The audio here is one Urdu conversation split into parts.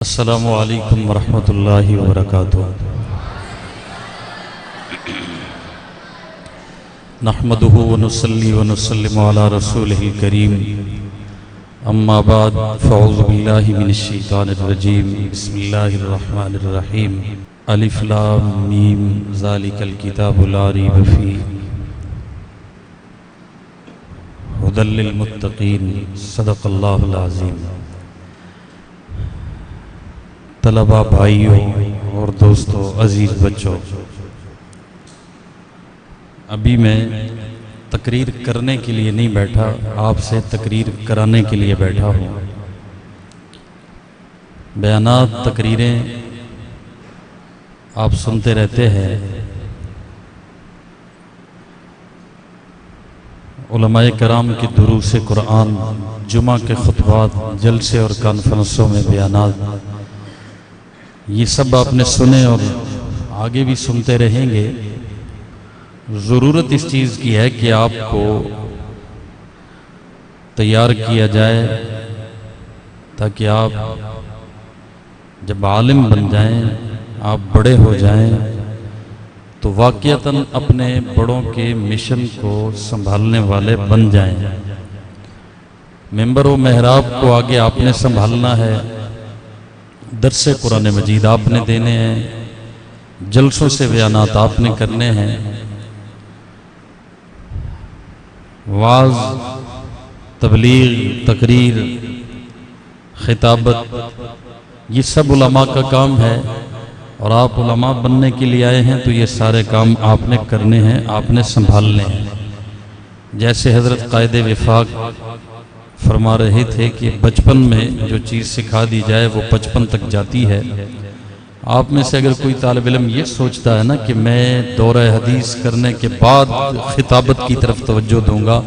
السلام علیکم ورحمۃ اللہ وبرکاتہ۔ نحمده ونصلي ونسلم على رسوله الكريم اما بعد فاعوذ باللہ من الشیطان الرجیم بسم اللہ الرحمن الرحیم الف لام میم ذالک الکتاب لا ریب فیہ ھدی للمتقین صدق اللہ العظیم۔ طلبہ بھائیوں اور دوستوں، عزیز بچوں، ابھی میں تقریر کرنے کے لیے نہیں بیٹھا، آپ سے تقریر کرانے کے لیے بیٹھا ہوں۔ بیانات، تقریریں آپ سنتے رہتے ہیں۔ علماء کرام کی دروس قرآن، جمعہ کے خطبات، جلسے اور کانفرنسوں میں بیانات، یہ سب آپ نے سنے اور آگے بھی سنتے رہیں گے۔ ضرورت اس چیز کی ہے کہ آپ کو تیار کیا جائے تاکہ آپ جب عالم بن جائیں، آپ بڑے ہو جائیں تو واقعتاً اپنے بڑوں کے مشن کو سنبھالنے والے بن جائیں۔ ممبر و محراب کو آگے آپ نے سنبھالنا ہے، درس قرآن مجید آپ نے دینے ہیں، جلسوں سے بیانات آپ نے کرنے ہیں، وعظ، تبلیغ، تقریر، خطابت، یہ سب علماء کا کام ہے اور آپ علماء بننے کے لیے آئے ہیں تو یہ سارے کام آپ نے کرنے ہیں، آپ نے سنبھالنے ہیں۔ جیسے حضرت قائد وفاق فرما رہے تھے کہ بچپن میں جو چیز سکھا دی جائے وہ بچپن تک جاتی ہے۔ آپ میں سے اگر کوئی طالب علم یہ سوچتا ہے نا کہ میں دورہ حدیث کرنے کے بعد خطابت کی طرف توجہ دوں گا،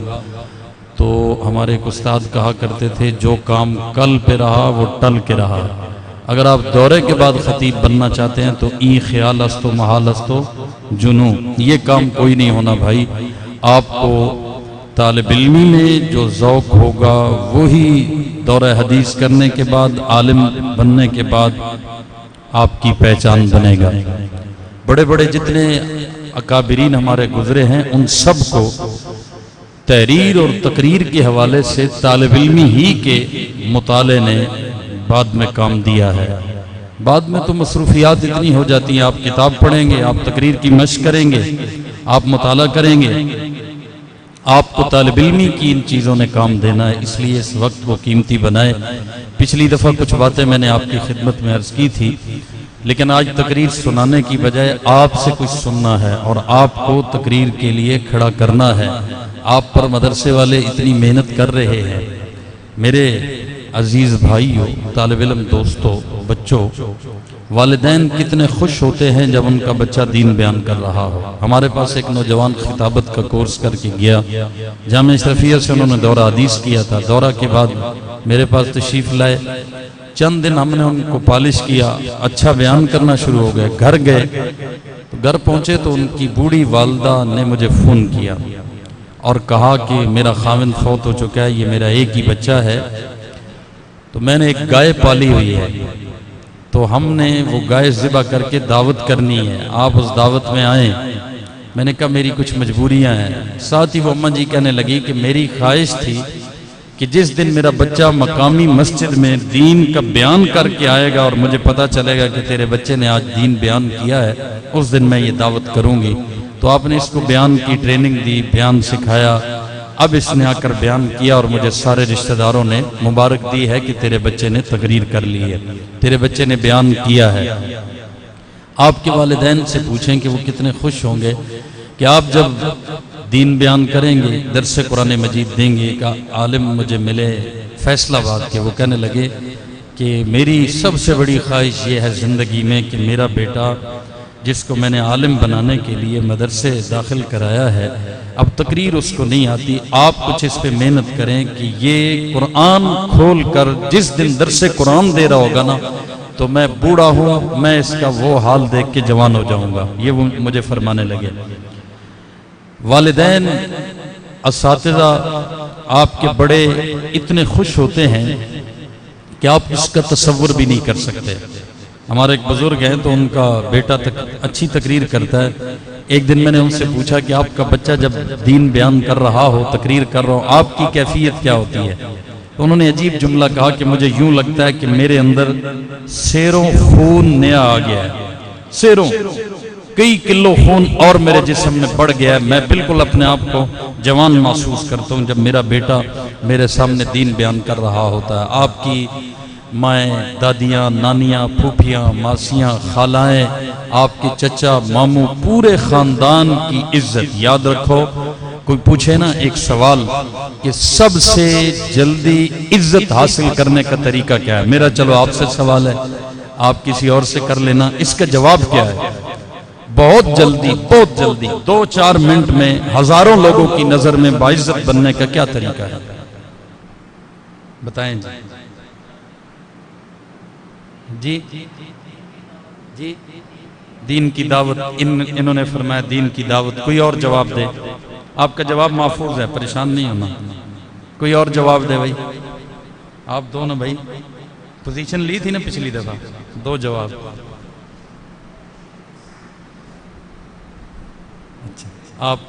تو ہمارے ایک استاد کہا کرتے تھے جو کام کل پہ رہا وہ ٹل کے رہا۔ اگر آپ دورے کے بعد خطیب بننا چاہتے ہیں تو این خیال استو محال استو جنو، یہ کام کوئی نہیں ہونا بھائی۔ آپ کو طالب علمی میں جو ذوق ہوگا وہی دورہ حدیث کرنے کے بعد، عالم بننے کے بعد آپ کی پہچان بنے گا۔ بڑے بڑے جتنے اکابرین ہمارے گزرے ہیں ان سب کو تحریر اور تقریر کے حوالے سے طالب علمی ہی کے مطالعے نے بعد میں کام دیا ہے۔ بعد میں تو مصروفیات اتنی ہو جاتی ہیں، آپ کتاب پڑھیں گے، آپ تقریر کی مشق کریں گے، آپ مطالعہ کریں گے، آپ کو طالب علمی کی ان چیزوں نے کام دینا ہے، اس لیے اس وقت کو قیمتی بنائے۔ پچھلی دفعہ کچھ باتیں میں نے آپ کی خدمت میں عرض کی تھی، لیکن آج تقریر سنانے کی بجائے آپ سے کچھ سننا ہے اور آپ کو تقریر کے لیے کھڑا کرنا ہے۔ آپ پر مدرسے والے اتنی محنت کر رہے ہیں۔ میرے عزیز بھائیوں، طالب علم دوستوں، بچوں، والدین کتنے خوش ہوتے ہیں جب ان کا بچہ دین بیان کر رہا ہو۔ ہمارے پاس ایک نوجوان خطابت کا کورس کر کے گیا، جامعہ اشرفیہ سے انہوں نے دورہ حدیث کیا تھا۔ دورہ کے بعد میرے پاس تشریف لائے، چند دن ہم نے ان کو پالش کیا، اچھا بیان کرنا شروع ہو گئے۔ گھر گئے تو گھر پہنچے تو ان کی بوڑھی والدہ نے مجھے فون کیا اور کہا کہ میرا خاوند فوت ہو چکا ہے، یہ میرا ایک ہی بچہ ہے، تو میں نے ایک گائے پالی ہوئی ہے، تو ہم نے وہ گائے ذبح کر کے دعوت کرنی ہے، آپ اس دعوت میں آئیں۔ میں نے کہا میری کچھ مجبوریاں ہیں۔ ساتھ ہی وہ اماں جی کہنے لگی کہ میری خواہش تھی کہ جس دن میرا بچہ مقامی مسجد میں دین کا بیان کر کے آئے گا اور مجھے پتا چلے گا کہ تیرے بچے نے آج دین بیان کیا ہے، اس دن میں یہ دعوت کروں گی۔ تو آپ نے اس کو بیان کی ٹریننگ دی، بیان سکھایا، اب اس نے آ کر بیان کیا اور مجھے سارے رشتہ داروں نے مبارک دی ہے کہ تیرے بچے نے تقریر کر لی ہے، تیرے بچے نے بیان کیا ہے۔ آپ کے والدین سے پوچھیں کہ وہ کتنے خوش ہوں گے کہ آپ جب دین بیان کریں گے، درس قرآن مجید دیں گے۔ کہ عالم مجھے ملے فیصل آباد کے، وہ کہنے لگے کہ میری سب سے بڑی خواہش یہ ہے زندگی میں کہ میرا بیٹا جس کو میں نے عالم بنانے کے لیے مدرسے داخل کرایا ہے، اب تقریر اس کو نہیں آتی، آپ کچھ اس پہ محنت کریں کہ یہ قرآن کھول کر جس دن درس قرآن دے رہا ہوگا نا تو میں بوڑھا ہوں، میں اس کا وہ حال دیکھ کے جوان ہو جاؤں گا، یہ وہ مجھے فرمانے لگے۔ والدین، اساتذہ آپ کے بڑے اتنے خوش ہوتے ہیں کہ آپ اس کا تصور بھی نہیں کر سکتے۔ ہمارے ایک بزرگ ہیں تو ان کا بیٹا اچھی تقریر کرتا ہے۔ ایک دن میں نے ان سے پوچھا کہ آپ کا بچہ جب دین بیان کر رہا ہو، تقریر کر رہا ہو، آپ کی کیفیت کیا ہوتی ہے؟ تو انہوں نے عجیب جملہ کہا کہ مجھے یوں لگتا ہے کہ میرے اندر سیروں خون نیا آ گیا ہے، سیروں کئی کلو خون اور میرے جسم میں بڑھ گیا ہے، میں بالکل اپنے آپ کو جوان محسوس کرتا ہوں جب میرا بیٹا میرے سامنے دین بیان کر رہا ہوتا ہے۔ آپ کی مائیں، دادیاں، نانیاں، پھوپھیاں، ماسیاں، خالائیں، آپ کے چچا، ماموں، پورے خاندان کی عزت۔ یاد رکھو، کوئی پوچھے نا ایک سوال کہ سب سے جلدی عزت حاصل کرنے کا طریقہ کیا ہے، میرا چلو آپ سے سوال ہے، آپ کسی اور سے کر لینا، اس کا جواب کیا ہے؟ بہت جلدی 2-4 منٹ میں ہزاروں لوگوں کی نظر میں باعزت بننے کا کیا طریقہ ہے؟ بتائیں جی۔ جی دین کی دعوت، انہوں نے فرمایا دین کی دعوت۔ کوئی اور جواب دے، آپ کا جواب محفوظ ہے، پریشان نہیں ہونا۔ کوئی اور جواب دے بھائی، آپ دو نا بھائی، پوزیشن لی تھی نا پچھلی دفعہ، دو جواب۔ آپ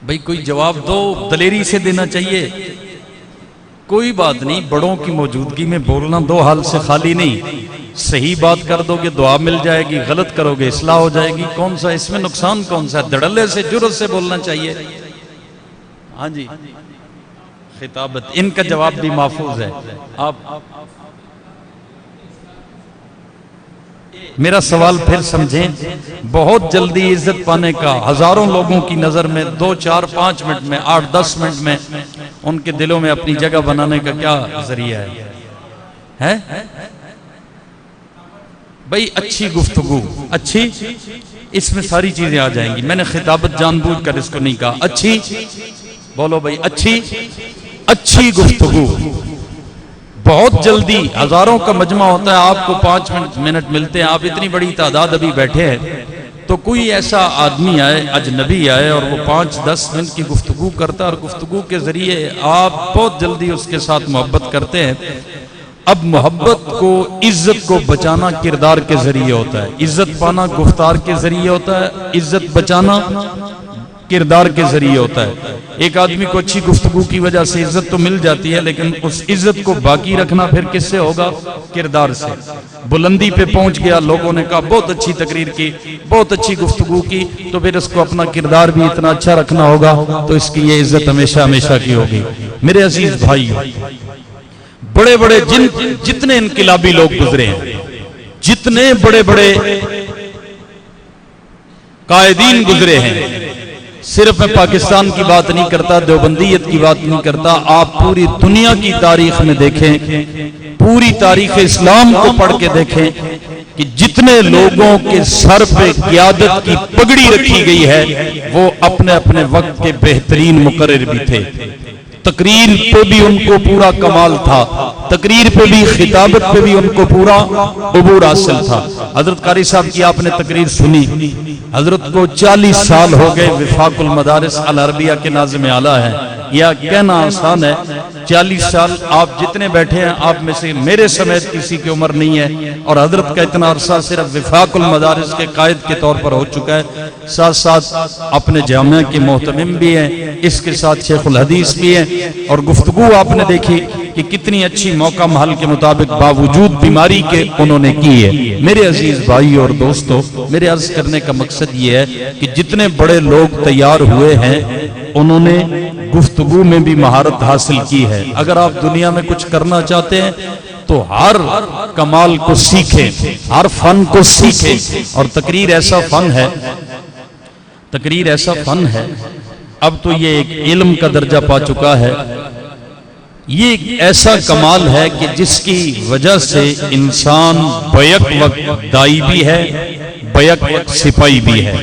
بھائی کوئی جواب دو، دلیری سے دینا چاہیے۔ کوئی بات نہیں، بڑوں کی موجودگی میں بولنا دو حال سے خالی نہیں۔ صحیح بات کر دو گے دعا مل جائے گی، غلط کرو گے اصلاح ہو جائے گی، کون سا اس میں نقصان کون سا ہے؟ دھڑلے سے جرأت سے بولنا چاہیے۔ ہاں جی، خطابت، ان کا جواب بھی محفوظ ہے۔ آپ میرا سوال پھر سمجھیں، بہت جلدی عزت پانے کا، ہزاروں لوگوں کی نظر میں 2-4-5 منٹ میں، 8-10 منٹ میں ان کے دلوں میں اپنی جگہ بنانے کا کیا ذریعہ ہے؟ بھئی اچھی گفتگو، اچھی، اس میں ساری چیزیں آ جائیں گی۔ میں نے خطابت جان بوجھ کر اس کو نہیں کہا، اچھی بولو بھئی، اچھی گفتگو۔ بہت جلدی ہزاروں کا مجمع ہوتا ہے، آپ کو 5 منٹ ملتے ہیں، آپ اتنی بڑی تعداد ابھی بیٹھے ہیں، تو کوئی ایسا آدمی آئے، اجنبی آئے، اور وہ 5-10 منٹ کی گفتگو کرتا ہے، اور گفتگو کے ذریعے آپ بہت جلدی اس کے ساتھ محبت کرتے ہیں۔ اب محبت کو، عزت کو بچانا کردار کے ذریعے ہوتا ہے، عزت پانا گفتار کے ذریعے ہوتا ہے، عزت بچانا کردار کے ذریعے ہوتا ہے۔ ایک آدمی کو اچھی گفتگو کی وجہ سے عزت تو مل جاتی ہے، لیکن اس عزت کو باقی رکھنا پھر کس سے ہوگا؟ کردار سے۔ بلندی پہ پہنچ گیا، لوگوں نے کہا بہت اچھی تقریر کی، بہت اچھی گفتگو کی، تو پھر اس کو اپنا کردار بھی اتنا اچھا رکھنا ہوگا، تو اس کی یہ عزت ہمیشہ ہمیشہ کی ہوگی۔ میرے عزیز بھائیو، بڑے بڑے جتنے انقلابی لوگ گزرے ہیں، جتنے بڑے بڑے قائدین گزرے ہیں، صرف میں پاکستان کی بات نہیں کرتا، دیوبندیت کی بات نہیں کرتا، آپ پوری دنیا کی تاریخ میں دیکھیں، پوری تاریخ اسلام کو پڑھ کے دیکھیں کہ جتنے لوگوں کے سر پہ قیادت کی پگڑی رکھی گئی ہے، وہ اپنے اپنے وقت کے بہترین مقرر بھی تھے۔ تقریر پہ بھی ان کو پورا کمال تھا، تقریر پہ بھی، خطابت پہ بھی ان کو پورا عبور حاصل تھا۔ حضرت قاری صاحب کی آپ نے تقریر سنی، حضرت کو 40 سال ہو گئے، وفاق المدارس العربیہ کے ناظم اعلیٰ ہے، یا کہنا آسان ہے، 40 سال آپ جتنے بیٹھے ہیں، آپ میں سے میرے سمیت کسی کی عمر نہیں ہے، اور حضرت کا اتنا عرصہ صرف وفاق المدارس کے قائد کے طور پر ہو چکا ہے، ساتھ ساتھ اپنے جامعہ کے محتمم بھی ہیں، اس کے ساتھ شیخ الحدیث بھی ہیں، اور گفتگو آپ نے دیکھی کہ کتنی اچھی موقع محل کے مطابق باوجود بیماری کے انہوں نے کی ہے۔ میرے عزیز بھائی اور دوستو، میرے عرض کرنے کا مقصد یہ ہے کہ جتنے بڑے لوگ تیار ہوئے ہیں، انہوں نے گفتگو میں بھی مہارت حاصل کی ہے۔ اگر آپ دنیا میں کچھ کرنا چاہتے ہیں تو ہر کمال کو سیکھیں، ہر فن کو سیکھیں، اور تقریر ایسا فن ہے، تقریر ایسا فن ہے، اب تو یہ ایک علم کا درجہ پا چکا ہے، یہ ایک ایسا کمال ہے کہ جس کی وجہ سے انسان بیک وقت دائی بھی ہے، بیک وقت سپاہی بھی ہے۔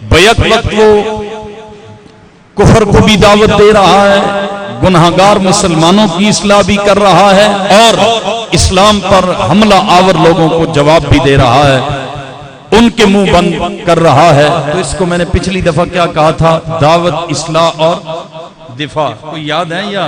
بیک وقت وہ کفر کو بھی دعوت دے رہا ہے، گناہگار مسلمانوں کی اصلاح بھی کر رہا ہے، اور اسلام پر حملہ آور لوگوں کو جواب بھی دے رہا ہے، ان کے منہ بند کر رہا ہے۔ تو اس کو میں نے پچھلی دفعہ کیا کہا تھا؟ دعوت، اصلاح اور دفاع۔ کوئی یاد ہے یا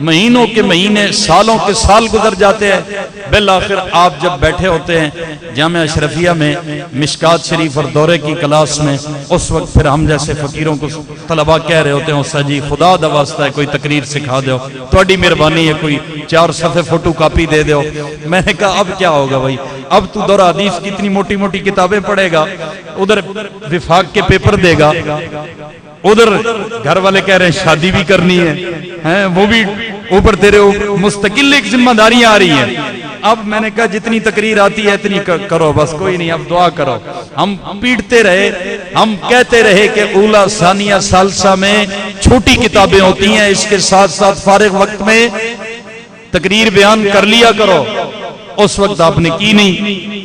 مہینوں کے مہینے، سالوں کے سال گزر جاتے ہیں، بالآخر آپ جب بیٹھے ہوتے ہیں جامعہ اشرفیہ میں مشکات شریف اور دورے کی کلاس میں، اس وقت پھر ہم جیسے فقیروں کو طلباء کہہ رہے ہوتے ہیں استاد جی خدا دا واسطہ ہے کوئی تقریر سکھا دو، تہاڈی مہربانی ہے کوئی 4 صفحے فوٹو کاپی دے دو۔ میں نے کہا اب کیا ہوگا بھائی، اب تو دورہ حدیث کی اتنی موٹی موٹی کتابیں پڑھے گا، ادھر وفاق کے پیپر دے گا، ادھر گھر والے کہہ رہے ہیں شادی بھی کرنی ہے، وہ بھی اوپر تیرے مستقل ایک ذمہ داریاں آ رہی ہیں۔ اب میں نے کہا جتنی تقریر آتی ہے اتنی کرو بس، کوئی نہیں، اب دعا کرو۔ ہم پیٹتے رہے، ہم کہتے رہے کہ اولا ثانیہ ثالثہ میں چھوٹی کتابیں ہوتی ہیں، اس کے ساتھ ساتھ فارغ وقت میں تقریر بیان کر لیا کرو۔ اس وقت آپ نے کی نہیں۔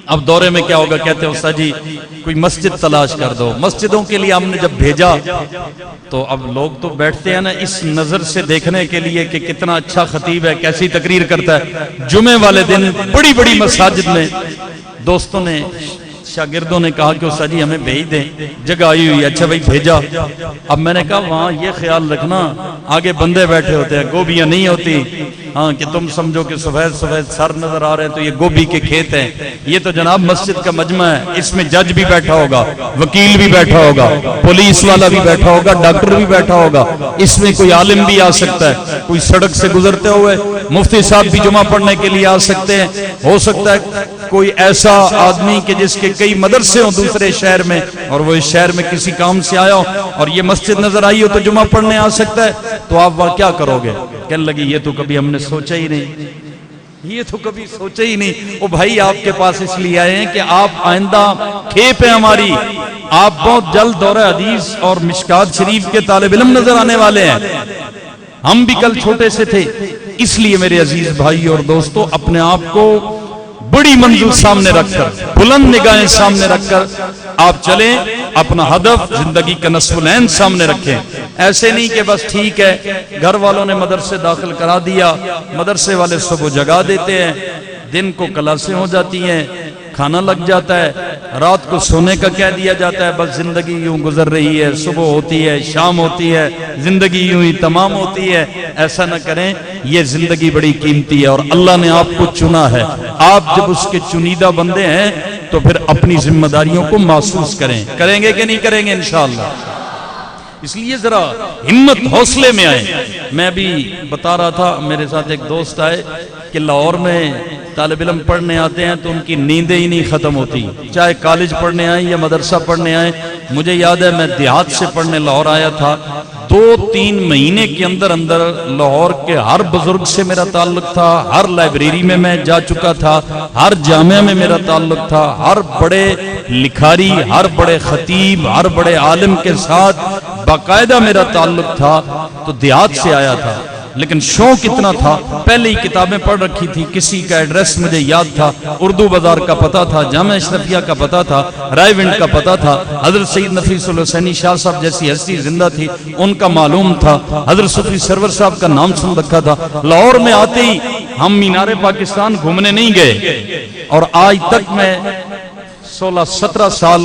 اب دورے میں کیا ہوگا، کہتے ہیں استاد جی کوئی مسجد تلاش کر دو۔ مسجدوں کے لیے ہم نے جب بھیجا تو اب لوگ تو بیٹھتے ہیں نا اس نظر سے دیکھنے کے لیے کہ کتنا اچھا خطیب ہے، کیسی تقریر کرتا ہے۔ جمعے والے دن بڑی بڑی مساجد میں دوستوں نے، شاگردوں نے کہا کہ استاد جی ہمیں بھیج دیں، جگہ آئی ہوئی ہے۔ اچھا بھائی بھیجا۔ اب میں نے کہا وہاں یہ خیال رکھنا آگے بندے بیٹھے ہوتے ہیں، گوبیاں نہیں ہوتی، ہاں کہ تم سمجھو کہ سفید سفید سر نظر آ رہے ہیں تو یہ گوبھی کے کھیت ہیں۔ یہ تو جناب مسجد کا مجمع ہے، اس میں جج بھی بیٹھا ہوگا، وکیل بھی بیٹھا ہوگا، پولیس والا بھی بیٹھا ہوگا، ڈاکٹر بھی بیٹھا ہوگا، اس میں کوئی عالم بھی آ سکتا ہے، کوئی سڑک سے گزرتے ہوئے مفتی صاحب بھی جمعہ پڑھنے کے لیے آ سکتے ہیں، ہو سکتا ہے کوئی ایسا آدمی کہ جس کے کئی مدرسے ہوں دوسرے شہر میں اور وہ اس شہر میں کسی کام سے آیا ہو اور یہ مسجد نظر آئی ہو تو جمعہ پڑھنے آ سکتا ہے۔ تو آپ وہاں کیا کرو گے؟ کہنے لگی یہ تو کبھی ہم نے سوچا ہی نہیں، یہ تو کبھی سوچا ہی نہیں۔ او بھائی آپ کے پاس اس لیے آئے ہیں کہ آپ آئندہ کھیپ ہیں ہماری، آپ بہت جلد دورہ حدیث اور مشکات شریف کے طالب علم نظر آنے والے ہیں۔ ہم بھی کل چھوٹے سے تھے، اس لیے میرے عزیز بھائی اور دوستو اپنے آپ کو بڑی منزل سامنے رکھ کر، بلند نگاہیں سامنے رکھ کر آپ چلیں، اپنا ہدف زندگی کا نصف العین سامنے رکھیں۔ ایسے نہیں کہ بس ٹھیک ہے گھر والوں نے مدرسے داخل کرا دیا، مدرسے والے صبح جگا دیتے ہیں، دن کو کلاسیں ہو جاتی ہیں، کھانا لگ جاتا ہے، رات کو سونے کا کہہ دیا جاتا ہے، بس زندگی یوں گزر رہی ہے، صبح ہوتی ہے، شام ہوتی ہے، زندگی یوں ہی تمام ہوتی ہے۔ ایسا نہ کریں، یہ زندگی بڑی قیمتی ہے اور اللہ نے آپ کو چنا ہے۔ آپ جب اس کے چنیدہ بندے ہیں تو پھر اپنی ذمہ داریوں کو محسوس کریں۔ کریں گے کہ نہیں کریں گے انشاءاللہ؟ اس لیے ذرا ہمت حوصلے میں آئے۔ میں ابھی بتا رہا تھا، میرے ساتھ ایک دوست آئے کہ لاہور میں طالب علم پڑھنے آتے ہیں تو ان کی نیندیں ہی نہیں ختم ہوتی، چاہے کالج پڑھنے آئیں یا مدرسہ پڑھنے آئیں۔ مجھے یاد ہے میں دیہات سے پڑھنے لاہور آیا تھا، 2-3 مہینے کے اندر اندر لاہور کے ہر بزرگ سے میرا تعلق تھا، ہر لائبریری میں جا چکا تھا، ہر جامعہ میں میرا تعلق تھا، ہر بڑے لکھاری، ہر بڑے خطیب، ہر بڑے عالم کے ساتھ باقاعدہ میرا تعلق تھا۔ تو دیہات سے آیا تھا، لیکن شوق اتنا تھا، پہلے ہی کتابیں پڑھ رکھی تھی، کسی کا ایڈریس مجھے یاد تھا، اردو بازار کا پتہ تھا، جامعہ اشرفیہ کا پتہ تھا، رائے ونڈ کا پتہ تھا، حضرت سید نفیس الحسینی شاہ صاحب جیسی ہستی زندہ تھی ان کا معلوم تھا، حضرت صوفی سرور صاحب کا نام سن رکھا تھا۔ لاہور میں آتے ہی ہم مینار پاکستان گھومنے نہیں گئے، اور آج تک میں 16-17 سال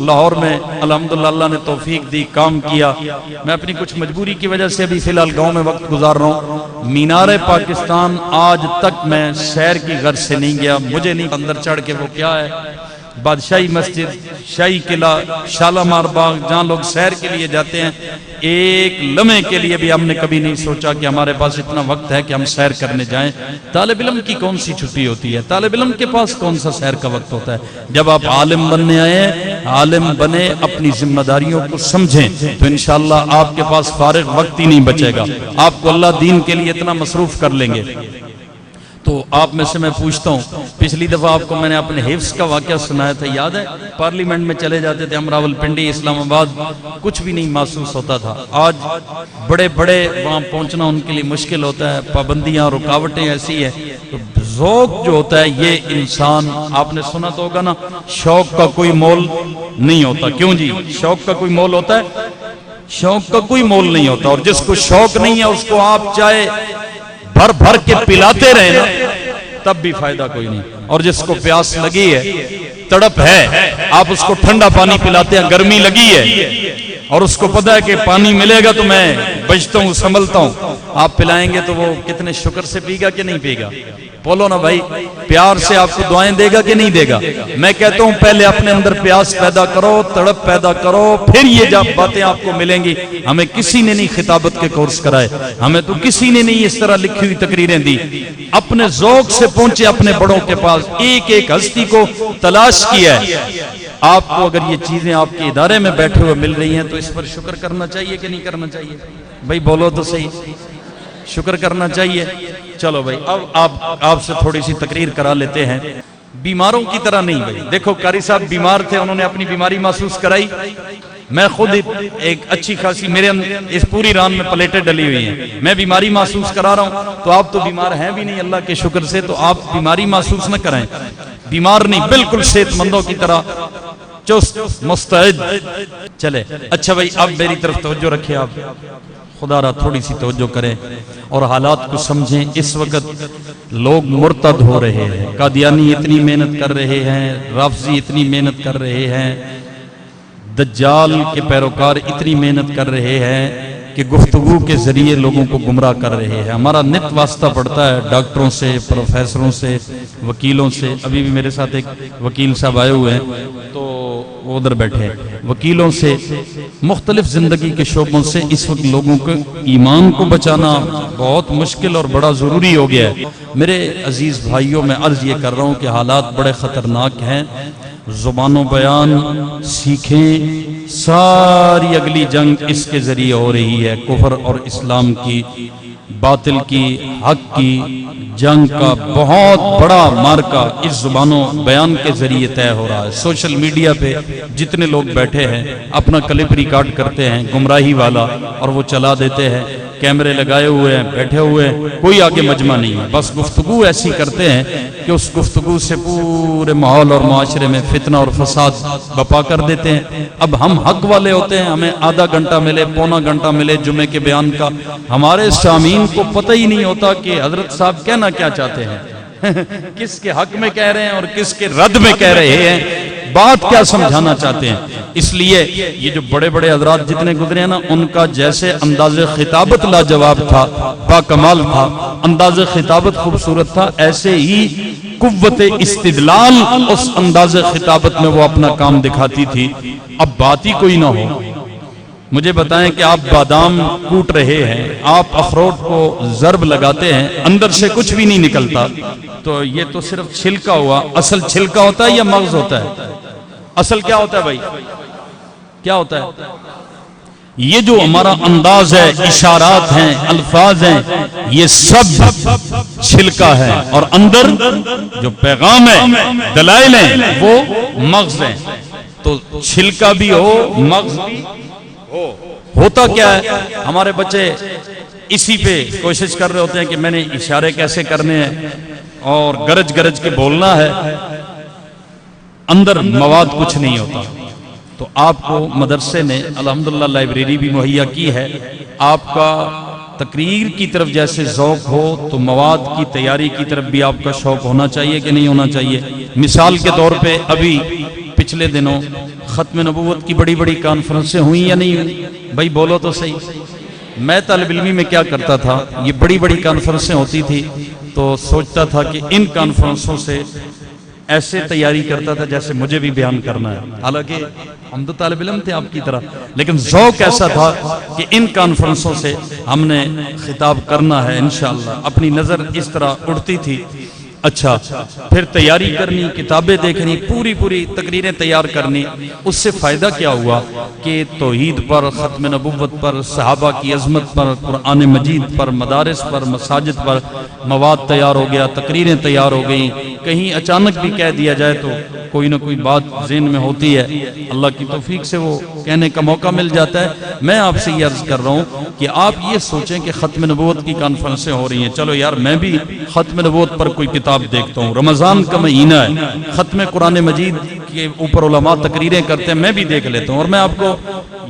لاہور میں الحمدللہ اللہ نے توفیق دی، کام کیا۔ میں اپنی کچھ مجبوری کی وجہ سے ابھی فی الحال گاؤں میں وقت گزار رہا ہوں۔ مینار پاکستان آج تک میں سیر کی غرض سے نہیں گیا، مجھے نہیں اندر چڑھ کے وہ کیا ہے، بادشاہی مسجد، شاہی قلعہ، شالامار باغ، جہاں لوگ سیر کے لیے جاتے ہیں، ایک لمحے کے لیے بھی ہم نے کبھی نہیں سوچا کہ ہمارے پاس اتنا وقت ہے کہ ہم سیر کرنے جائیں۔ طالب علم کی کون سی چھٹی ہوتی ہے؟ طالب علم کے پاس کون سا سیر کا وقت ہوتا ہے؟ جب آپ عالم بننے آئے ہیں، عالم بنے، اپنی ذمہ داریوں کو سمجھیں تو انشاءاللہ آپ کے پاس فارغ وقت ہی نہیں بچے گا، آپ کو اللہ دین کے لیے اتنا مصروف کر لیں گے۔ تو آپ میں سے میں پوچھتا ہوں، پچھلی دفعہ آپ کو میں نے اپنے حفظ کا واقعہ سنایا تھا، یاد ہے؟ پارلیمنٹ میں چلے جاتے تھے ہم، راولپنڈی، اسلام آباد، کچھ بھی نہیں محسوس ہوتا تھا۔ آج بڑے بڑے وہاں پہنچنا ان کے لیے مشکل ہوتا ہے، پابندیاں، رکاوٹیں ایسی ہیں۔ تو ذوق جو ہوتا ہے یہ انسان، آپ نے سنا تو ہوگا نا، شوق کا کوئی مول نہیں ہوتا۔ کیوں جی؟ شوق کا کوئی مول ہوتا ہے؟ شوق کا کوئی مول نہیں ہوتا، اور جس کو شوق نہیں ہے اس کو آپ چاہے بھر بھر کے پلاتے رہے نا تب بھی فائدہ کوئی نہیں، اور جس کو پیاس لگی ہے، تڑپ ہے، آپ اس کو ٹھنڈا پانی پلاتے ہیں، گرمی لگی ہے اور اس کو پتہ ہے کہ پانی ملے گا تو میں بچتا ہوں، سنبھلتا ہوں، آپ پلائیں گے تو وہ کتنے شکر سے پی گا کہ نہیں پی گا؟ بولو نا بھائی، پیار سے آپ کو دعائیں دے گا کہ نہیں دے گا؟ میں کہتا ہوں پہلے اپنے اندر پیاس پیدا کرو، تڑپ پیدا کرو، پھر یہ جب باتیں آپ کو ملیں گی۔ ہمیں کسی نے نہیں خطابت کے کورس کرائے، ہمیں تو کسی نے نہیں اس طرح لکھی ہوئی تقریریں دی، اپنے ذوق سے پہنچے اپنے بڑوں کے پاس، ایک ایک ہستی کو تلاش کیا ہے۔ آپ کو اگر یہ چیزیں آپ کے ادارے میں بیٹھے ہوئے مل رہی ہیں تو اس پر شکر کرنا چاہیے کہ نہیں کرنا چاہیے؟ بھائی بولو تو صحیح، شکر کرنا چاہیے۔ چلو بھائی، اب آپ سے تھوڑی سی تقریر کرا لیتے ہیں۔ بیماروں کی طرح نہیں بھائی، دیکھو قاری صاحب بیمار تھے، انہوں نے اپنی بیماری محسوس کرائی، میں خود ایک اچھی خاصی میرے اس پوری ران میں پلیٹیں ڈلی ہوئی ہیں، میں بیماری محسوس کرا رہا ہوں، تو آپ تو بیمار ہیں بھی نہیں اللہ کے شکر سے، تو آپ بیماری محسوس نہ کریں، بیمار نہیں، بالکل صحت مندوں کی طرح چست مستعد۔ چلے اچھا بھائی، اب میری طرف توجہ رکھے، آپ خدا را تھوڑی سی توجہ کریں اور حالات کو سمجھیں۔ اس وقت لوگ مرتد ہو رہے ہیں، قادیانی اتنی محنت کر رہے ہیں، رافضی اتنی محنت کر رہے ہیں، دجال کے پیروکار اتنی محنت کر رہے ہیں کہ گفتگو کے ذریعے لوگوں کو گمراہ کر رہے ہیں۔ ہمارا نت واسطہ پڑتا ہے ڈاکٹروں سے، پروفیسروں سے، وکیلوں سے۔ ابھی بھی میرے ساتھ ایک وکیل صاحب آئے ہوئے ہیں تو وہ ادھر بیٹھے ہیں، وکیلوں سے، مختلف زندگی کے شعبوں سے۔ اس وقت لوگوں کو ایمان کو بچانا بہت مشکل اور بڑا ضروری ہو گیا ہے۔ میرے عزیز بھائیوں، میں عرض یہ کر رہا ہوں کہ حالات بڑے خطرناک ہیں۔ زبان و بیان سیکھیں، ساری اگلی جنگ اس کے ذریعے ہو رہی ہے، کفر اور اسلام کی، باطل کی، حق کی جنگ کا بہت بڑا مارکا اس زبان و بیان کے ذریعے طے ہو رہا ہے۔ سوشل میڈیا پہ جتنے لوگ بیٹھے ہیں اپنا کلپ ریکارڈ کرتے ہیں گمراہی والا اور وہ چلا دیتے ہیں، کیمرے لگائے ہوئے ہیں، بیٹھے ہوئے ہیں، کوئی آگے مجمع نہیں ہے، بس گفتگو ایسی کرتے ہیں کہ اس گفتگو سے پورے ماحول اور معاشرے میں فتنہ اور فساد بپا کر دیتے ہیں۔ اب ہم حق والے ہوتے ہیں، ہمیں آدھا گھنٹہ ملے، پونا گھنٹہ ملے جمعے کے بیان کا، ہمارے سامعین کو پتہ ہی نہیں ہوتا کہ حضرت صاحب کہنا کیا چاہتے ہیں، کس کے حق میں کہہ رہے ہیں اور کس کے رد میں کہہ رہے ہیں، بات کیا سمجھانا چاہتے ہیں۔ اس لیے یہ جو بڑے بڑے حضرات جتنے گزرے ہیں نا، ان کا جیسے انداز خطابت لاجواب تھا، با کمال تھا، انداز خطابت خوبصورت تھا، ایسے ہی قوت استدلال اس انداز خطابت میں وہ اپنا کام دکھاتی تھی۔ اب بات ہی کوئی نہ ہو، مجھے بتائیں کہ آپ بادام کوٹ رہے ہیں، آپ اخروٹ کو ضرب لگاتے ہیں، اندر سے کچھ بھی نہیں نکلتا، تو یہ تو صرف چھلکا ہوا۔ اصل چھلکا ہوتا ہے یا مغز ہوتا ہے؟ اصل کیا ہوتا ہے بھائی؟ کیا ہوتا ہے؟ یہ جو ہمارا انداز ہے، اشارات ہیں، الفاظ ہیں، یہ سب چھلکا ہے، اور اندر جو پیغام ہے، دلائل ہیں، وہ مغز ہیں۔ تو چھلکا بھی ہو، مغز بھی ہو۔ ہوتا کیا ہے، ہمارے بچے اسی پہ کوشش کر رہے ہوتے ہیں کہ میں نے اشارے کیسے کرنے ہیں اور گرج گرج کے بولنا ہے، اندر مواد کچھ نہیں ہوتا۔ تو آپ کو مدرسے نے الحمدللہ لائبریری بھی مہیا کی ہے، آپ کا تقریر کی طرف جیسے ذوق ہو تو مواد کی تیاری کی طرف بھی آپ کا شوق ہونا چاہیے کہ نہیں ہونا چاہیے۔ مثال کے طور پہ ابھی پچھلے دنوں ختم نبوت کی بڑی بڑی کانفرنسیں ہوئیں یا نہیں ہوئی؟ بھائی بولو تو صحیح۔ میں طالب علمی میں کیا کرتا تھا، یہ بڑی بڑی کانفرنسیں ہوتی تھی تو سوچتا تھا کہ ان کانفرنسوں سے ایسے تیاری کرتا تھا جیسے مجھے بھی بیان کرنا ہے، حالانکہ ہم تو طالب علم تھے آپ کی طرح، لیکن ذوق ایسا تھا کہ ان کانفرنسوں سے ہم نے خطاب کرنا ہے انشاءاللہ، اپنی نظر اس طرح اڑتی تھی۔ اچھا، پھر تیاری کرنی، کتابیں دیکھنی، پوری تقریریں تیار کرنی۔ اس سے فائدہ کیا ہوا کہ توحید پر، ختم نبوت پر، صحابہ کی عظمت پر، قرآن مجید پر، مدارس پر، مساجد پر مواد تیار ہو گیا، تقریریں تیار ہو گئیں۔ کہیں اچانک بھی کہہ دیا جائے تو کوئی نہ کوئی بات ذہن میں ہوتی ہے، اللہ کی توفیق سے وہ کہنے کا موقع مل جاتا ہے۔ میں آپ سے یہ عرض کر رہا ہوں کہ آپ یہ سوچیں کہ ختم نبوت کی کانفرنسیں ہو رہی ہیں، چلو یار میں بھی ختم نبوت پر کوئی کتاب دیکھتا ہوں، رمضان کا مہینہ ہے، ختم قرآن مجید کے اوپر علماء تقریریں کرتے ہیں، میں بھی دیکھ لیتا ہوں۔ اور میں آپ کو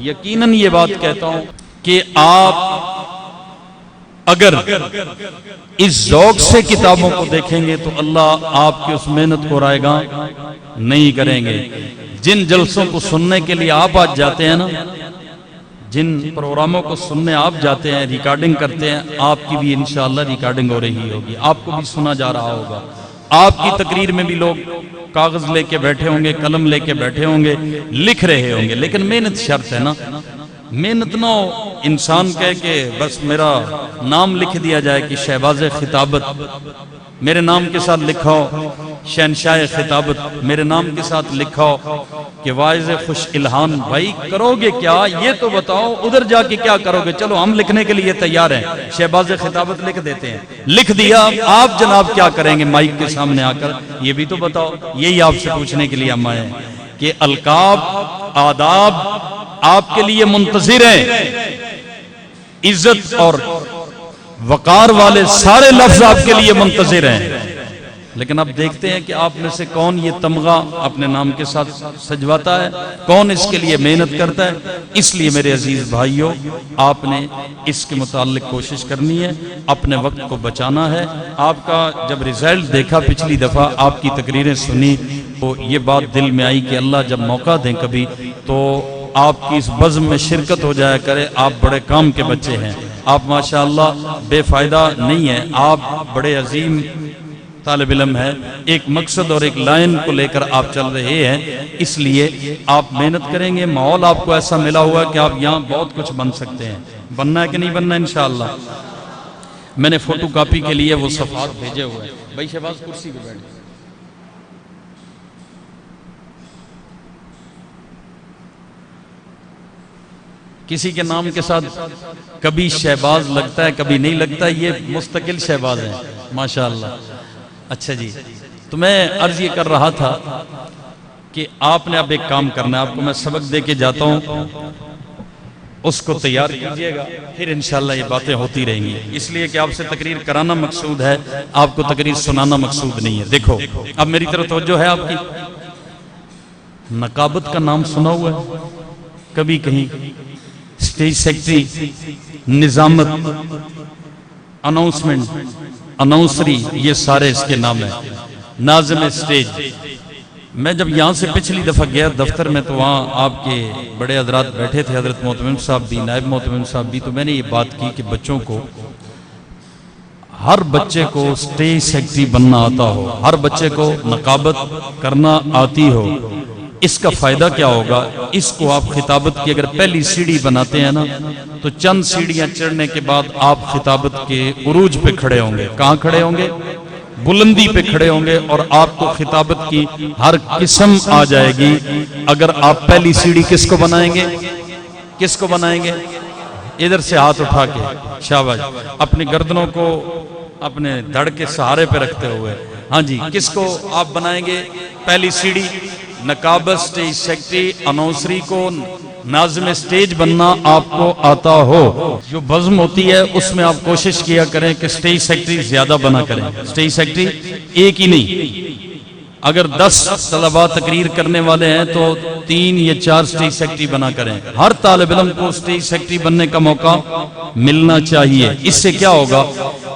یقیناً یہ بات کہتا ہوں کہ آپ اگر اس ذوق سے کتابوں کو دیکھیں گے تو اللہ آپ کی اس محنت کو رائے گاں نہیں کریں گے۔ جن جلسوں کو سننے کے لیے آپ آج جاتے ہیں نا، جن پروگراموں کو سننے آپ جاتے ہیں، ریکارڈنگ کرتے ہیں، آپ کی بھی انشاءاللہ ریکارڈنگ ہو رہی ہوگی، آپ کو بھی سنا جا رہا ہوگا، آپ کی تقریر میں بھی لوگ کاغذ لے کے بیٹھے ہوں گے، قلم لے کے بیٹھے ہوں گے، لکھ رہے ہوں گے، لیکن محنت شرط ہے نا، محنت نہ ہو انسان کہے کہ بس میرا نام لکھ دیا جائے کہ شہباز خطابت، میرے نام کے ساتھ لکھاؤ شہنشاہ خطابت، میرے نام کے ساتھ لکھاؤ کہ واعظ خوش الہان، بھائی کرو گے کیا یہ تو بتاؤ، ادھر جا کے کیا کرو گے؟ چلو ہم لکھنے کے لیے تیار ہیں، شہباز خطابت لکھ دیتے ہیں، لکھ دیا، آپ جناب کیا کریں گے مائک کے سامنے آ کر؟ یہ بھی تو بتاؤ۔ یہی آپ سے پوچھنے کے لیے ہم آئے ہیں کہ القاب، آداب آپ کے لیے منتظر ہیں، عزت اور وقار والے سارے لفظ آپ کے لیے منتظر ہیں، لیکن اب دیکھتے ہیں کہ آپ میں سے کون یہ تمغہ اپنے نام کے ساتھ سجواتا ہے، کون اس کے لیے محنت کرتا ہے۔ اس لیے میرے عزیز بھائیوں، آپ نے اس کے متعلق کوشش کرنی ہے، اپنے وقت کو بچانا ہے۔ آپ کا جب ریزلٹ دیکھا پچھلی دفعہ، آپ کی تقریریں سنی، تو یہ بات دل میں آئی کہ اللہ جب موقع دیں کبھی تو آپ کی اس بزم میں شرکت ہو جایا کرے۔ آپ بڑے کام کے بچے ہیں، آپ ماشاءاللہ بے فائدہ نہیں ہیں، آپ بڑے عظیم طالب علم ہے، ایک مقصد اور ایک لائن کو لے کر آپ چل رہے ہیں، اس لیے آپ محنت کریں گے، ماحول آپ کو ایسا ملا ہوا ہے کہ آپ یہاں بہت کچھ بن سکتے ہیں۔ بننا ہے کہ نہیں بننا انشاءاللہ؟ میں نے فوٹو کاپی کے لیے وہ صفحات بھیجے ہوئے ہیں۔ بھائی شہباز کرسی پہ بیٹھ۔ کسی کے نام کے ساتھ کبھی شہباز لگتا ہے کبھی نہیں لگتا، یہ مستقل شہباز ہیں ماشاءاللہ۔ اچھا جی، تو میں عرض یہ کر رہا تھا کہ آپ نے اب ایک کام کرنا ہے، آپ کو میں سبق دے کے جاتا ہوں، اس کو تیار کیجئے گا، پھر انشاءاللہ یہ باتیں ہوتی رہیں گی، اس لیے کہ آپ سے تقریر کرانا مقصود ہے، آپ کو تقریر سنانا مقصود نہیں ہے۔ دیکھو اب میری طرف توجہ ہے آپ کی۔ نقابت کا نام سنا ہوا ہے کبھی کہیں؟ اسٹیج سیکٹری، نظامت، اناؤنسمنٹ، اناؤنسری، یہ سارے اس کے نام ہیں، ناظم اسٹیج۔ میں جب یہاں سے پچھلی دفعہ گیا دفتر میں تو وہاں آپ کے بڑے حضرات بیٹھے تھے، حضرت محتمم صاحب بھی، نائب محتمم صاحب بھی، تو میں نے یہ بات کی کہ بچوں کو، ہر بچے کو اسٹیج سیکٹری بننا آتا ہو، ہر بچے کو نقابت کرنا آتی ہو۔ اس کا فائدہ کیا ہوگا؟ اس کو آپ خطابت کی اگر پہلی سیڑھی بناتے ہیں نا تو چند سیڑھیاں چڑھنے کے بعد آپ خطابت کے عروج پہ کھڑے ہوں گے۔ کہاں کھڑے ہوں گے؟ بلندی پہ کھڑے ہوں گے، اور آپ کو خطابت کی ہر قسم آ جائے گی اگر آپ پہلی سیڑھی کس کو بنائیں گے؟ کس کو بنائیں گے؟ ادھر سے ہاتھ اٹھا کے، شاباش، اپنی گردنوں کو اپنے دھڑ کے سہارے پہ رکھتے ہوئے، ہاں جی، کس کو آپ بنائیں گے پہلی سیڑھی؟ نقابت، سٹیج سیکٹری، اناؤنسری کو ناظم سٹیج بننا آپ کو آتا ہو۔ جو بزم ہوتی ہے اس میں آپ کوشش کیا کریں کہ سٹیج سیکٹری زیادہ بنا کریں، سٹیج سیکٹری ایک ہی نہیں، اگر 10 طلباء تقریر کرنے والے ہیں تو 3 یا 4 سٹیج سیکٹری بنا کریں۔ ہر طالب علم کو سٹیج سیکٹری بننے کا موقع ملنا چاہیے۔ اس سے کیا ہوگا؟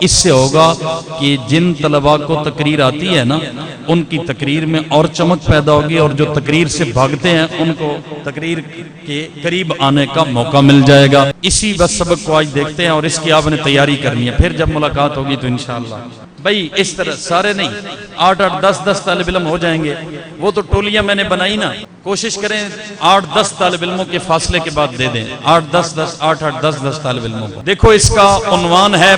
اس سے ہوگا کہ جن طلباء کو تقریر آتی ہے نا، ان کی تقریر میں اور چمک پیدا ہوگی، اور جو تقریر سے بھاگتے ہیں ان کو تقریر کے قریب آنے کا موقع مل جائے گا۔ اسی بس سبق کو آج دیکھتے ہیں، اور اس کی آپ نے تیاری کرنی ہے، پھر جب ملاقات ہوگی تو انشاءاللہ بھائی اس طرح سارے نہیں، 8-8 10-10 طالب علم ہو جائیں گے۔ وہ تو ٹولیاں میں نے بنائی نا، کوشش کریں 8-10 طالب علموں کے فاصلے کے بعد دے دیں، 8-8 10 طالب علموں کو۔ دیکھو اس کا عنوان ہے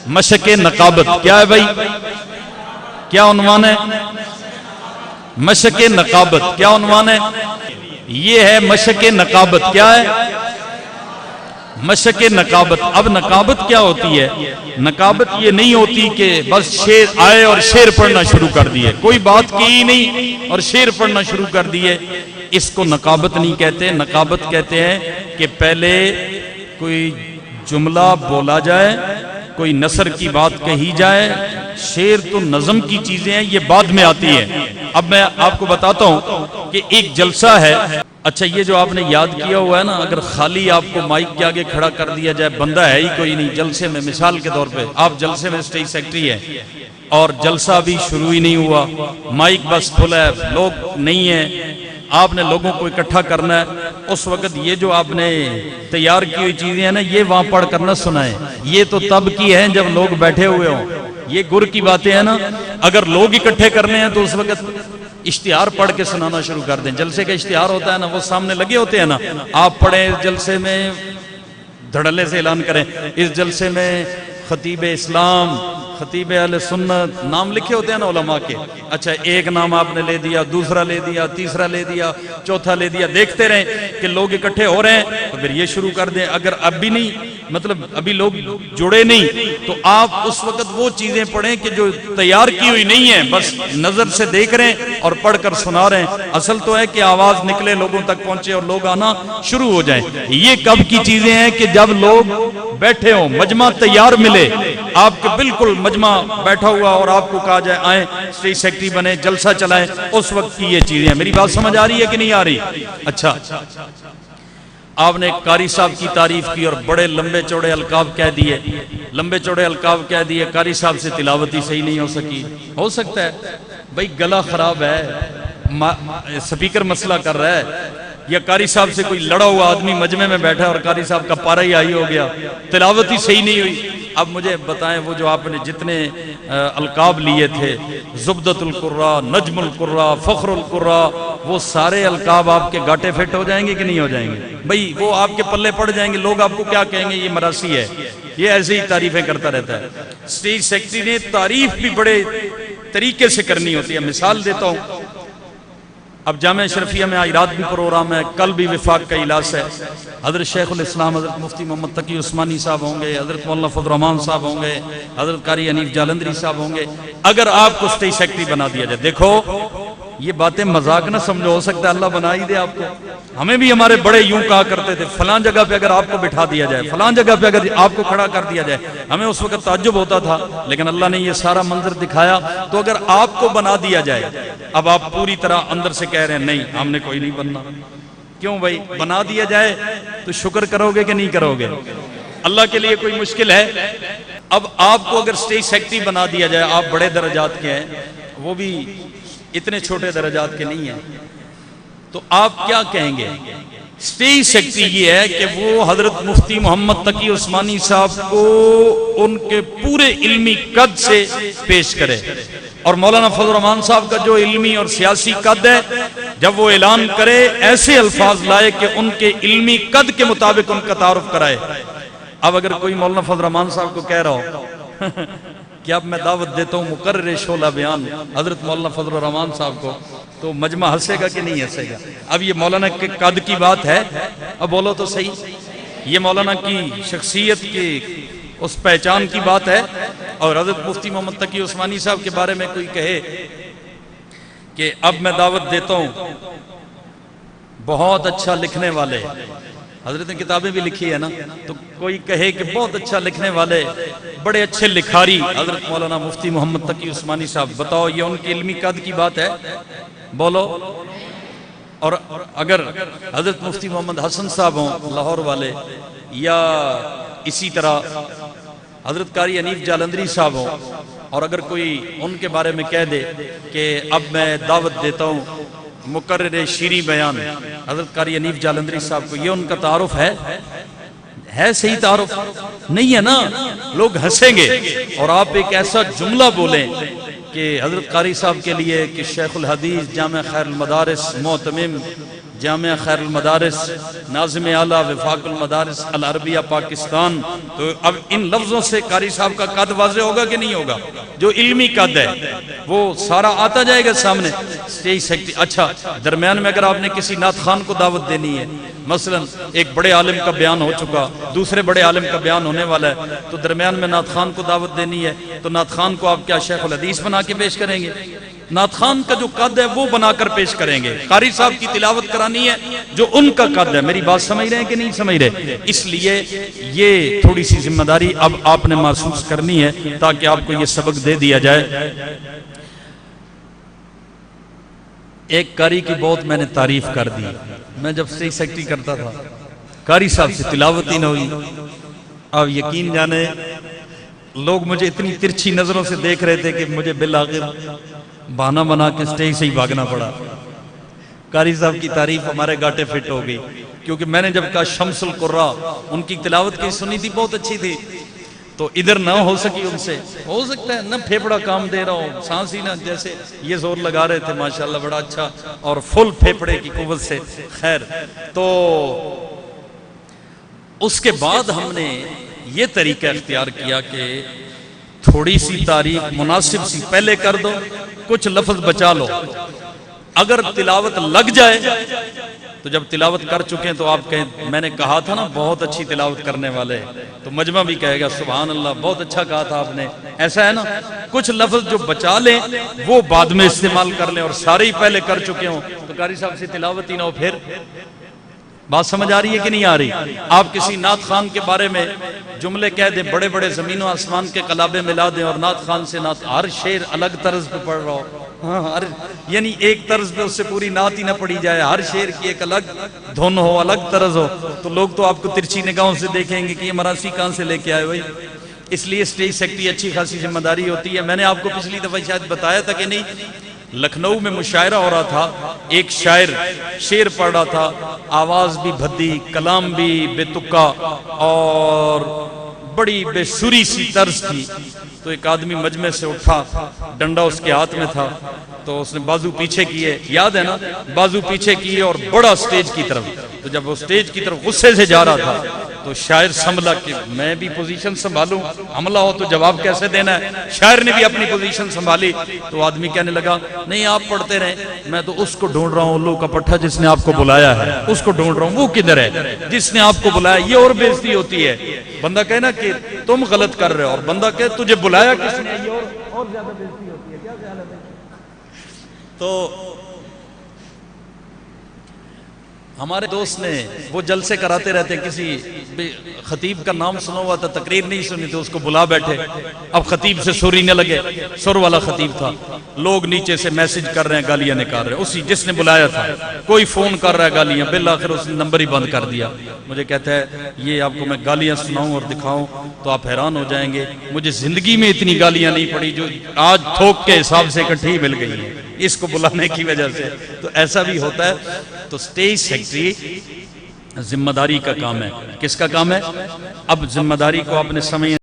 مشق نقابت۔ کیا ہے بھائی؟ کیا عنوان ہے؟ مشق نقابت۔ کیا عنوان ہے؟ یہ ہے مشق نقابت۔ کیا ہے؟ مشق نقابت۔ اب نقابت کیا ہوتی ہے؟ نقابت یہ نہیں ہوتی کہ بس شعر آئے اور شعر پڑھنا شروع کر دیے، کوئی بات کی ہی نہیں اور شعر پڑھنا شروع کر دیے، اس کو نقابت نہیں کہتے۔ نقابت کہتے ہیں کہ پہلے کوئی جملہ بولا جائے، کوئی نثر کی بات کہی جائے، شعر تو نظم کی چیزیں ہیں، یہ بعد میں آتی ہے۔ اب میں آپ کو بتاتا ہوں کہ ایک جلسہ ہے، اچھا یہ جو آپ نے یاد کیا ہوا ہے نا، اگر خالی آپ کو مائک کے آگے کھڑا کر دیا جائے، بندہ ہے ہی کوئی نہیں جلسے میں، مثال کے طور پہ آپ جلسے میں سٹیج سیکٹری ہے اور جلسہ ابھی شروع ہی نہیں ہوا، مائک بس کھلا ہے، لوگ نہیں ہیں، آپ نے لوگوں کو اکٹھا کرنا ہے، اس وقت یہ جو آپ نے تیار کی ہوئی چیزیں ہیں نا یہ وہاں پڑھ کر نہ سنائیں، یہ تو تب کی ہیں جب لوگ بیٹھے ہوئے ہوں، یہ گر کی باتیں ہیں نا، اگر لوگ اکٹھے کرنے ہیں تو اس وقت اشتہار پڑھ کے سنانا شروع کر دیں۔ جلسے کا اشتہار ہوتا ہے نا، وہ سامنے لگے ہوتے ہیں نا، آپ پڑھیں اس جلسے میں دھڑلے سے اعلان کریں، اس جلسے میں خطیب اسلام، خطیب اہل سنت، نام لکھے ہوتے ہیں نا علماء کے، اچھا ایک نام آپ نے لے دیا، دوسرا لے دیا، تیسرا لے دیا، چوتھا لے دیا، دیکھتے رہیں کہ لوگ اکٹھے ہو رہے ہیں تو پھر یہ شروع کر دیں۔ اگر اب بھی نہیں، مطلب ابھی لوگ جڑے نہیں، تو آپ اس وقت وہ چیزیں پڑھیں کہ جو تیار کی ہوئی نہیں ہیں، بس نظر سے دیکھ رہے ہیں اور پڑھ کر سنا رہے ہیں۔ اصل تو ہے کہ آواز نکلے، لوگوں تک پہنچے اور لوگ آنا شروع ہو جائیں۔ یہ کب کی چیزیں ہیں کہ جب لوگ بیٹھے ہوں، مجمع تیار ملے، آپ کے بالکل مجمع بیٹھا ہوا اور آپ کو کہا جائے آئیں اسٹیج سیکٹری بنے، جلسہ چلائیں، اس وقت کی یہ چیزیں ہیں۔ میری بات سمجھ آ رہی ہے کہ نہیں آ رہی؟ اچھا، آپ نے قاری صاحب کی تعریف کی اور بڑے لمبے چوڑے القاب کہہ دیے، لمبے چوڑے القاب کہہ دیے، قاری صاحب سے تلاوت ہی صحیح نہیں ہو سکی۔ ہو سکتا ہے بھئی گلا خراب ہے، سپیکر مسئلہ کر رہا ہے، یا قاری صاحب سے کوئی لڑا ہوا آدمی مجمع میں بیٹھا اور قاری صاحب کا پارا ہی آئی ہو گیا، تلاوت ہی صحیح نہیں ہوئی۔ اب مجھے بتائیں وہ جو آپ نے جتنے القاب لیے تھے، زبدۃ القراء، نجم القراء، فخر القراء، وہ سارے القاب آپ کے گاٹے فٹ ہو جائیں گے کہ نہیں ہو جائیں گے؟ بھئی وہ آپ کے پلے پڑ جائیں گے، لوگ آپ کو کیا کہیں گے؟ یہ مراسی ہے، یہ ایسے ہی تعریفیں کرتا رہتا ہے۔ اسٹیج سیکٹری نے تعریف بھی بڑے طریقے سے کرنی ہوتی ہے۔ مثال دیتا ہوں، اب جامعہ اشرفیہ میں آج رات بھی پروگرام ہے، کل بھی وفاق کا اجلاس ہے، حضرت شیخ الاسلام حضرت مفتی محمد تقی عثمانی صاحب ہوں گے، حضرت مولانا فضل الرحمان صاحب ہوں گے، حضرت قاری حنیف جالندری صاحب ہوں گے۔ اگر آپ کو اسٹیج سیکٹری بنا دیا جائے، دیکھو یہ باتیں مذاق نہ سمجھو، ہو سکتا ہے اللہ بنا ہی دے آپ کو۔ ہمیں بھی ہمارے بڑے یوں کہا کرتے تھے، فلاں جگہ پہ اگر آپ کو بٹھا دیا جائے، فلاں جگہ پہ اگر آپ کو کھڑا کر دیا جائے، ہمیں اس وقت تعجب ہوتا تھا، لیکن اللہ نے یہ سارا منظر دکھایا۔ تو اگر آپ کو بنا دیا جائے، اب آپ پوری طرح اندر سے کہہ رہے ہیں نہیں ہم نے کوئی نہیں بننا، کیوں بھائی؟ بنا دیا جائے تو شکر کرو گے کہ نہیں کرو گے؟ اللہ کے لیے کوئی مشکل ہے؟ اب آپ کو اگر اسٹیج سیکٹری بنا دیا جائے، آپ بڑے درجات کے ہیں، وہ بھی اتنے چھوٹے درجات کے نہیں ہیں، تو آپ کیا کہیں گے؟ اسٹیج سیکٹری یہ ہے کہ وہ حضرت مفتی محمد تقی عثمانی صاحب کو ان کے پورے علمی قد سے پیش کرے، اور مولانا فضل الرحمان صاحب کا جو علمی اور سیاسی قد ہے، جب وہ اعلان کرے ایسے الفاظ لائے کہ ان کے علمی قد کے مطابق ان کا تعارف کرائے۔ اب اگر کوئی مولانا فضل الرحمان صاحب کو کہہ رہا ہو کہ اب میں دعوت دیتا ہوں مقرر شعلہ بیان حضرت مولانا فضل الرحمان صاحب کو، تو مجمع ہنسے گا کہ نہیں ہنسے گا؟ اب یہ مولانا کے قد کی بات ہے، اب بولو تو صحیح، یہ مولانا کی شخصیت کی اس پہچان کی بات ہے۔ اور حضرت مفتی محمد تقی عثمانی صاحب کے بارے میں کوئی کہے کہ اب میں دعوت دیتا ہوں، بہت اچھا لکھنے والے، حضرت نے کتابیں بھی لکھی ہے نا، تو کوئی کہے کہ بہت اچھا لکھنے والے، بڑے اچھے لکھاری حضرت مولانا مفتی محمد تقی عثمانی صاحب، بتاؤ یہ ان کے علمی قد کی بات ہے؟ بولو۔ اور اگر حضرت مفتی محمد حسن صاحب ہوں لاہور والے، یا اسی طرح حضرت قاری حنیف جالندری صاحب ہوں، اور اگر کوئی ان کے بارے میں کہہ دے کہ اب میں دعوت دیتا ہوں مقرر شیریں بیان حضرت قاری حنیف جالندری صاحب کو، یہ ان کا تعارف ہے صحیح تعارف؟ نہیں ہے نا، لوگ ہنسیں گے۔ اور آپ ایک ایسا جملہ بولیں کہ حضرت قاری صاحب کے لیے کہ شیخ الحدیث، جامعہ خیر المدارس معتمم، جامعہ خیر المدارس، ناظم اعلیٰ وفاق المدارس العربیہ پاکستان، تو اب ان لفظوں سے قاری صاحب کا قد واضح ہوگا کہ نہیں ہوگا؟ جو علمی قد ہے وہ سارا آتا جائے گا سامنے۔ اسٹیج سیکٹری، اچھا درمیان میں اگر آپ نے کسی نعت خان کو دعوت دینی ہے، مثلا ایک بڑے عالم کا بیان ہو چکا، دوسرے بڑے عالم کا بیان ہونے والا ہے، تو درمیان میں نعت خان کو دعوت دینی ہے، تو نعت خان کو آپ کیا شیخ الحدیث بنا کے پیش کریں گے؟ نعت خان کا جو قد ہے وہ بنا کر پیش کریں گے۔ قاری صاحب کی تلاوت کرانی ہے جو ان کا قد ہے۔ میری بات سمجھ رہے ہیں کہ نہیں سمجھ رہے؟ اس لیے یہ تھوڑی سی ذمہ داری اب آپ نے محسوس کرنی ہے تاکہ آپ کو یہ سبق دے دیا جائے۔ ایک قاری کی بہت میں نے تعریف کر دی، میں جب اسٹیج سیکٹری کرتا تھا، قاری صاحب سے تلاوت ہی نہ ہوئی۔ اب یقین جانے لوگ مجھے اتنی ترچھی نظروں سے دیکھ رہے تھے کہ مجھے بالآخر بہانہ بنا کے اسٹیج سے ہی بھاگنا پڑا۔ قاری صاحب کی تعریف ہمارے گاٹے فٹ ہو گئی، کیونکہ میں نے جب کہا شمس القرا ان کی تلاوت کی سنی تھی، بہت اچھی تھی، تو ادھر نہ ہو سکی ان سے، ہو سکتا ہے نہ پھیپڑا کام دے رہا ہو، سانس ہی نہ، جیسے یہ زور لگا رہے تھے ماشاءاللہ بڑا اچھا اور فل پھیپڑے کی قوت سے. خیر، تو اس کے بعد ہم نے یہ طریقہ اختیار کیا کہ تھوڑی سی تعریف مناسب سی پہلے کر دو، کچھ لفظ بچا لو، اگر تلاوت لگ جائے تو جب تلاوت کر چکے ہیں تو آپ کہیں میں نے کہا تھا نا بہت اچھی تلاوت کرنے والے، تو مجمع بھی کہے گا سبحان اللہ بہت اچھا کہا تھا آپ نے. ایسا ہے نا، کچھ لفظ جو بچا لیں وہ بعد میں استعمال کر لیں، اور سارے ہی پہلے کر چکے ہوں تو قاری صاحب سے تلاوت ہی نہ ہو. پھر بات سمجھ آ رہی ہے کہ نہیں آ رہی؟ آپ کسی نعت خان کے بارے میں جملے کہہ دیں، بڑے بڑے زمین و آسمان کے قلابے ملا دیں، اور نعت خان سے نعت، ہر شعر الگ طرز پہ پڑھ رہا ہو، یعنی ایک طرز پہ اس سے پوری نعت ہی نہ پڑھی جائے، ہر شعر کی ایک الگ دھن ہو، الگ طرز ہو، تو لوگ تو آپ کو ترچھی نگاہوں سے دیکھیں گے کہ یہ مراسی کہاں سے لے کے آئے بھائی. اس لیے اسٹیج سیکرٹری اچھی خاصی ذمہ داری ہوتی ہے. میں نے آپ کو پچھلی دفعہ شاید بتایا تھا کہ نہیں، لکھنؤ میں مشاعرہ ہو رہا تھا، ایک شاعر شعر پڑھ رہا تھا، آواز بھی بھدی، کلام بھی بے تکا اور بڑی بے سری سی طرز تھی. تو ایک آدمی مجمع سے اٹھا، ڈنڈا اس کے ہاتھ میں تھا، تو اس نے بازو پیچھے کیے، یاد ہے نا، بازو پیچھے کیے اور بڑا سٹیج کی طرف. تو جب وہ سٹیج کی طرف غصے سے جا رہا تھا تو شاعر سنبھلا کہ میں بھی پوزیشن سنبھالوں، حملہ ہو تو جواب کیسے دینا ہے. شاعر نے بھی اپنی پوزیشن سنبھالی. تو آدمی کہنے لگا نہیں آپ پڑھتے رہیں، میں تو اس کو ڈھونڈ رہا ہوں الو کا پٹھا جس نے آپ کو بلایا ہے، اس کو ڈھونڈ رہا ہوں، وہ کدھر ہے جس نے آپ کو بلایا. یہ اور بےعزتی ہوتی ہے. بندہ کہے نا کہ تم غلط کر رہے ہو، اور بندہ کہے تجھے بلایا کس نے، یہ اور زیادہ بےعزتی ہوتی ہے. کیا خیال ہے بھائی؟ تو ہمارے دوست نے وہ جلسے کراتے رہتے، کسی خطیب کا نام سنا ہوا تھا، تقریر نہیں سنی تو اس کو بلا بیٹھے. اب خطیب سے سر ہی نہ لگے، سر والا خطیب تھا، لوگ نیچے سے میسج کر رہے ہیں، گالیاں نکال رہے ہیں، اسی جس نے بلایا تھا. کوئی فون کر رہا ہے گالیاں، بالآخر اس نے نمبر ہی بند کر دیا. مجھے کہتا ہے یہ آپ کو میں گالیاں سناؤں اور دکھاؤں تو آپ حیران ہو جائیں گے، مجھے زندگی میں اتنی گالیاں نہیں پڑی جو آج تھوک کے حساب سے اکٹھی مل گئی ہیں اس کو بلانے کی وجہ سے. تو ایسا بھی ہوتا ہے. تو سٹیج سیکرٹری ذمہ داری کا کام ہے. کس کا کام ہے؟ اب ذمہ داری کو آپ نے سمجھ